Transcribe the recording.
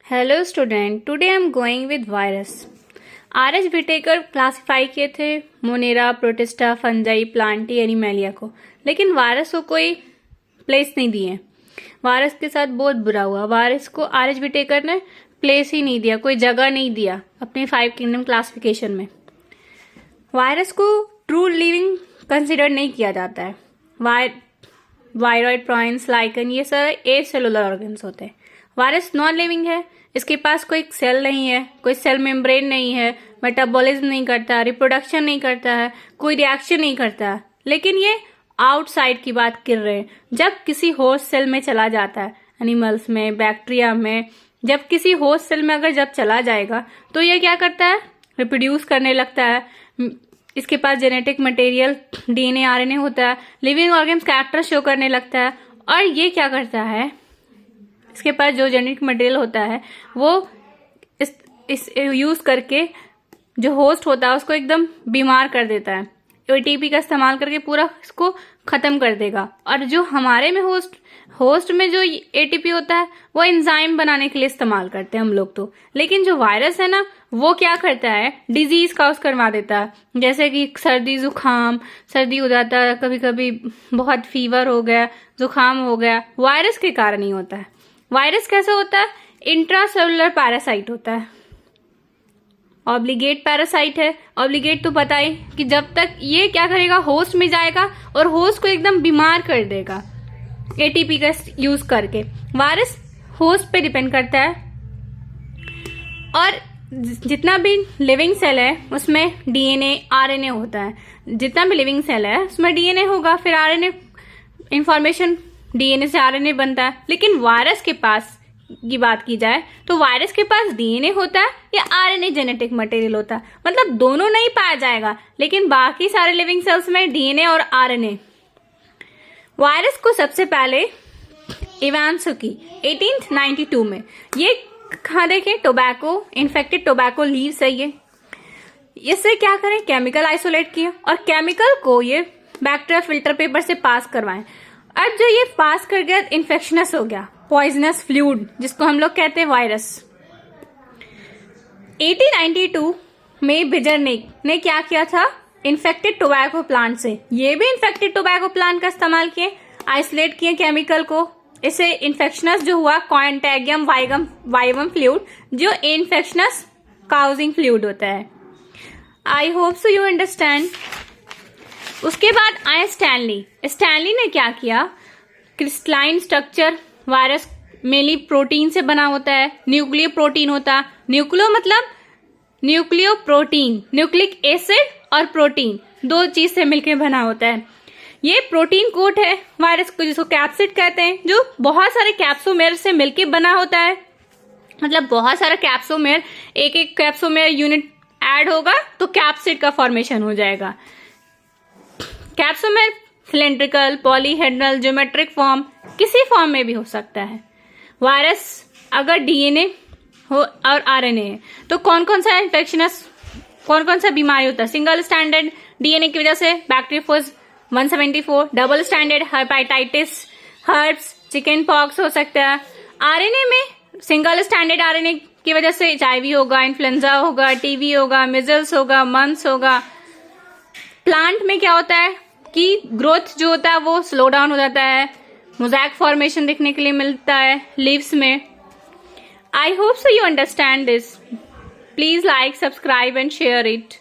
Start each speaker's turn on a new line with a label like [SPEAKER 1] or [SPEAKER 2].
[SPEAKER 1] Hello student, today I am going with virus. RH. Whittaker classify किए थे Monera, Protista, Fungi, Plantae, Animalia को, लेकिन virus को कोई प्लेस नहीं दिए। वायरस के साथ बहुत बुरा हुआ। वायरस को आर.एच. विटेकर ने प्लेस ही नहीं दिया, कोई जगह नहीं दिया अपने 5 किंगडम क्लासिफिकेशन में। वायरस को ट्रू लिविंग कंसिडर नहीं किया जाता है। वायरॉइड, प्रॉइंस, लाइकन, ये सारे ए सेलुलर ऑर्गन्स होते हैं। वायरस नॉन लिविंग है, इसके पास कोई सेल नहीं है, कोई सेल मेम्ब्रेन नहीं है, मेटाबॉलिज्म नहीं करता, रिप्रोडक्शन नहीं करता है, कोई रिएक्शन नहीं करता है। लेकिन ये आउटसाइड की बात कर रहे हैं। जब किसी होस्ट सेल में चला जाता है, एनिमल्स में, बैक्टीरिया में, जब किसी होस्ट सेल में अगर जब चला जाएगा तो ये क्या करता है, रिप्रोड्यूस करने लगता है। इसके पास जेनेटिक मटेरियल डीएनए, आरएनए होता है, लिविंग ऑर्गन्स कैरेक्टर शो करने लगता है। और ये क्या करता है, इसके पास जो जेनेटिक मटेरियल होता है वो इस यूज करके जो होस्ट होता है उसको एकदम बीमार कर देता है। एटीपी का इस्तेमाल करके पूरा इसको खत्म कर देगा। और जो हमारे में होस्ट में जो एटीपी होता है वो एंजाइम बनाने के लिए इस्तेमाल करते हैं हम लोग तो। लेकिन जो वायरस है ना, वो क्या करता है, डिजीज काउज करवा देता है। जैसे कि सर्दी जुकाम, सर्दी हो जाता है, कभी कभी बहुत फीवर हो गया, जुकाम हो गया, वायरस के कारण ही होता है। वायरस कैसे होता है, इंट्रासेलुलर पैरासाइट होता है, ऑब्लिगेट पैरासाइट है। ऑब्लिगेट तो पता ही कि जब तक ये क्या करेगा, होस्ट में जाएगा और होस्ट को एकदम बीमार कर देगा एटीपी का यूज करके। वायरस होस्ट पे डिपेंड करता है। और जितना भी लिविंग सेल है उसमें डीएनए, आरएनए होता है। जितना भी लिविंग सेल है उसमें डीएनए होगा, फिर आरएनए, इंफॉर्मेशन डीएनए से आरएनए बनता है। लेकिन वायरस के पास की बात की जाए तो वायरस के पास डीएनए होता है या आरएनए जेनेटिक मटेरियल होता है, मतलब दोनों नहीं पाया जाएगा। लेकिन बाकी सारे लिविंग सेल्स में डीएनए और आरएनए। वायरस को सबसे पहले इवांसकी 1892 में, ये कहाँ देखे, टोबैको, इन्फेक्टेड टोबैको लीव्स है ये। इससे क्या करें, केमिकल आइसोलेट किया और केमिकल को ये बैक्टीरिया फिल्टर पेपर से पास करवाएं। अब जो ये पास कर गया, इन्फेक्शनस हो गया, पॉइजनस फ्लूइड जिसको हम लोग कहते हैं वायरस। 1892 में बिजरनिक ने क्या किया था, इन्फेक्टेड टोबैको प्लांट से, ये भी इन्फेक्टेड टोबैको प्लांट का इस्तेमाल किए, आइसोलेट किए केमिकल को। इससे इन्फेक्शनस जो हुआ, कॉन्टेगियम वाइवम फ्लूइड, जो इन्फेक्शनस काउजिंग फ्लूइड होता है। I hope so you understand. उसके बाद आया स्टैनली। स्टैनली ने क्या किया, crystalline structure, virus mainly protein से बना होता है, न्यूक्लियो प्रोटीन होता है। न्यूक्लियो मतलब न्यूक्लियो प्रोटीन, न्यूक्लिक एसिड और प्रोटीन, दो चीज से मिलकर बना होता है। ये प्रोटीन कोट है वायरस को, जिसको कैप्सिड कहते हैं, जो बहुत सारे कैप्सोमेर से मिलकर बना होता है। मतलब बहुत सारा कैप्सोमेर, एक एक कैप्सोमेर यूनिट ऐड होगा तो कैप्सिड का फॉर्मेशन हो जाएगा। कैप्सोमेर सिलेंड्रिकल, पॉलीहेड्रल, ज्योमेट्रिक फॉर्म, किसी फॉर्म में भी हो सकता है। वायरस अगर डीएनए हो और आरएनए है तो कौन कौन सा इन्फेक्शनस, कौन कौन सा बीमारी होता है। सिंगल स्टैंडर्ड डीएनए की वजह से bacteriophage 174, double standard hepatitis, herpes, chicken pox हो सकता है। आरएनए में सिंगल स्टैंडर्ड आरएनए की वजह से एचआईवी होगा, इन्फ्लुएंजा होगा, टीबी होगा, मिजल्स होगा, मम्स होगा। प्लांट में क्या होता है कि ग्रोथ जो होता है वो स्लो डाउन हो जाता है, मोज़ैक फॉर्मेशन देखने के लिए मिलता है लीव्स में। I hope so you understand this. Please like, subscribe and share it.